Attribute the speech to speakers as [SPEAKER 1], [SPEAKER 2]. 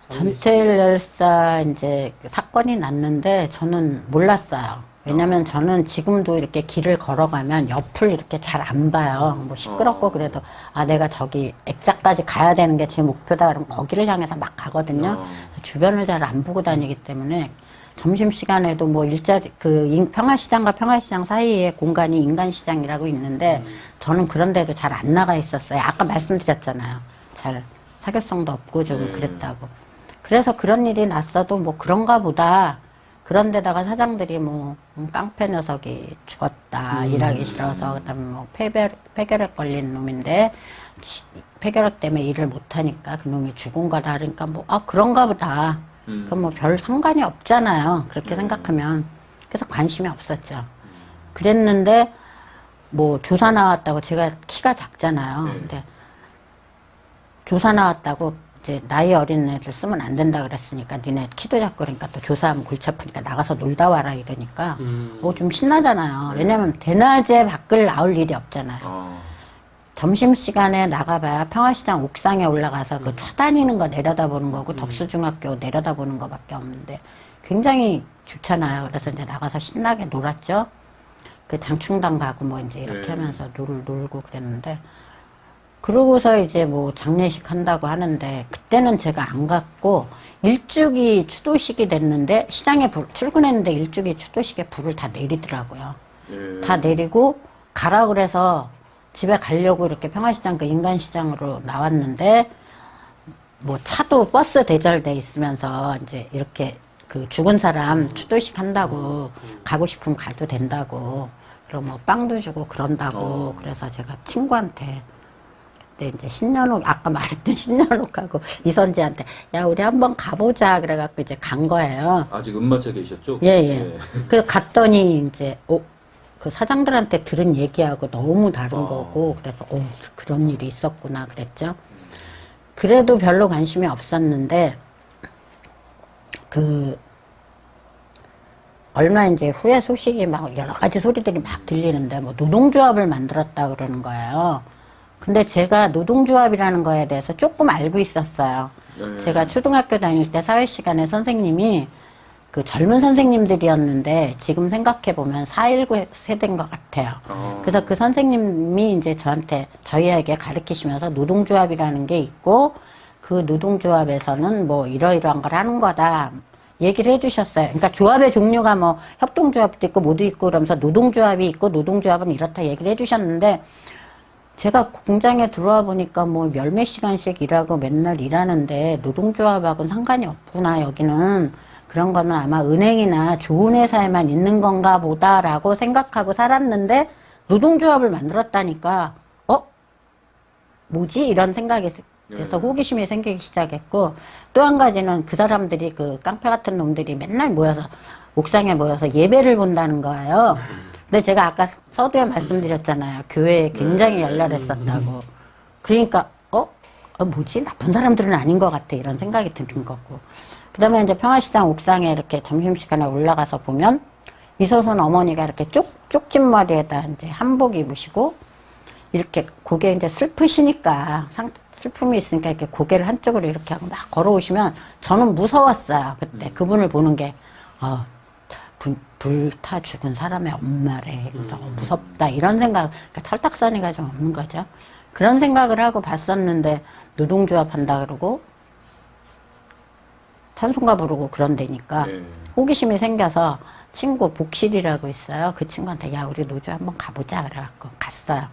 [SPEAKER 1] 전태일 열사 이제 사건이 났는데 저는 몰랐어요. 왜냐면 저는 지금도 이렇게 길을 걸어가면 옆을 이렇게 잘 안 봐요. 뭐 시끄럽고 그래도 아 내가 저기 액자까지 가야 되는 게 제 목표다 그러면 거기를 향해서 막 가거든요. 주변을 잘 안 보고 다니기 때문에 점심시간에도 뭐 일자리 평화시장과 평화시장 사이에 공간이 인간시장이라고 있는데 저는 그런 데도 잘 안 나가 있었어요. 아까 말씀드렸잖아요. 잘 사교성도 없고 좀 그랬다고. 그래서 그런 일이 났어도 뭐 그런가 보다. 그런 데다가 사장들이 뭐 깡패 녀석이 죽었다. 일하기 싫어서 그다음에 뭐 폐결핵 걸린 놈인데 폐결핵 때문에 일을 못하니까 그 놈이 죽은 거다. 그러니까 뭐 그런가 보다. 그건 뭐 별 상관이 없잖아요. 그렇게 생각하면. 그래서 관심이 없었죠. 그랬는데 뭐 조사 나왔다고 제가 키가 작잖아요. 근데 조사 나왔다고 이제 나이 어린 애들 쓰면 안 된다 그랬으니까 니네 키도 작고 그러니까 또 조사하면 골치 아프니까 나가서 놀다 와라 이러니까 좀 신나잖아요. 왜냐면 대낮에 밖을 나올 일이 없잖아요. 점심시간에 나가봐야 평화시장 옥상에 올라가서 그 차 다니는 거 내려다보는 거고 덕수중학교 내려다보는 거밖에 없는데 굉장히 좋잖아요. 그래서 이제 나가서 신나게 놀았죠. 그 장충당 가고 뭐 이제 이렇게 하면서 놀고 그랬는데 그러고서 이제 뭐 장례식 한다고 하는데 그때는 제가 안 갔고 일주기 추도식이 됐는데 시장에 출근했는데 일주기 추도식에 불을 다 내리더라고요. 다 내리고 가라 그래서 집에 가려고 이렇게 평화시장 그 인간시장으로 나왔는데 뭐 차도 버스 대절돼 있으면서 이제 이렇게 그 죽은 사람 추도식 한다고 가고 싶으면 가도 된다고 그리고 뭐 빵도 주고 그런다고 그래서 제가 친구한테 그때 이제 신년옥 아까 말했던 신년옥하고 이선지한테 야 우리 한번 가보자 그래갖고 이제 간 거예요.
[SPEAKER 2] 아직 음마차 계셨죠?
[SPEAKER 1] 예. 그래서 갔더니 이제 그 사장들한테 들은 얘기하고 너무 다른 거고 그래서 그런 일이 있었구나 그랬죠. 그래도 별로 관심이 없었는데 그 얼마 이제 후에 소식이 막 여러 가지 소리들이 막 들리는데 뭐 노동조합을 만들었다 그러는 거예요. 근데 제가 노동조합이라는 거에 대해서 조금 알고 있었어요. 제가 초등학교 다닐 때 사회시간에 선생님이 그 젊은 선생님들이었는데 지금 생각해보면 4.19 세대인 것 같아요. 그래서 그 선생님이 이제 저희에게 가르치시면서 노동조합이라는 게 있고 그 노동조합에서는 뭐 이러이러한 걸 하는 거다. 얘기를 해주셨어요. 그러니까 조합의 종류가 뭐 협동조합도 있고 모두 있고 그러면서 노동조합이 있고 노동조합은 이렇다 얘기를 해주셨는데 제가 공장에 들어와 보니까 뭐 열 몇 시간씩 일하고 맨날 일하는데 노동조합하고는 상관이 없구나 여기는. 그런 거는 아마 은행이나 좋은 회사에만 있는 건가 보다라고 생각하고 살았는데 노동조합을 만들었다니까 뭐지? 이런 생각에서 호기심이 생기기 시작했고 또 한 가지는 그 사람들이 그 깡패 같은 놈들이 맨날 모여서 옥상에 모여서 예배를 본다는 거예요. 근데 제가 아까 서두에 말씀드렸잖아요. 교회에 굉장히 열렬했었다고. 그러니까 뭐지? 나쁜 사람들은 아닌 것 같아. 이런 생각이 드는 거고. 그 다음에 이제 평화시장 옥상에 이렇게 점심시간에 올라가서 보면 이소선 어머니가 이렇게 쪽집머리에다 이제 한복 입으시고 이렇게 고개 이제 슬프시니까 슬픔이 있으니까 이렇게 고개를 한쪽으로 이렇게 하고 막 걸어오시면 저는 무서웠어요. 그때 그분을 보는 게 불타 죽은 사람의 엄마래. 무섭다. 이런 생각, 그러니까 철딱서니가 좀 없는 거죠. 그런 생각을 하고 봤었는데 노동조합 한다 그러고 찬송가 부르고 그런 데니까 호기심이 생겨서 친구 복실이라고 있어요. 그 친구한테 야 우리 노조 한번 가보자 그래갖고 갔어요.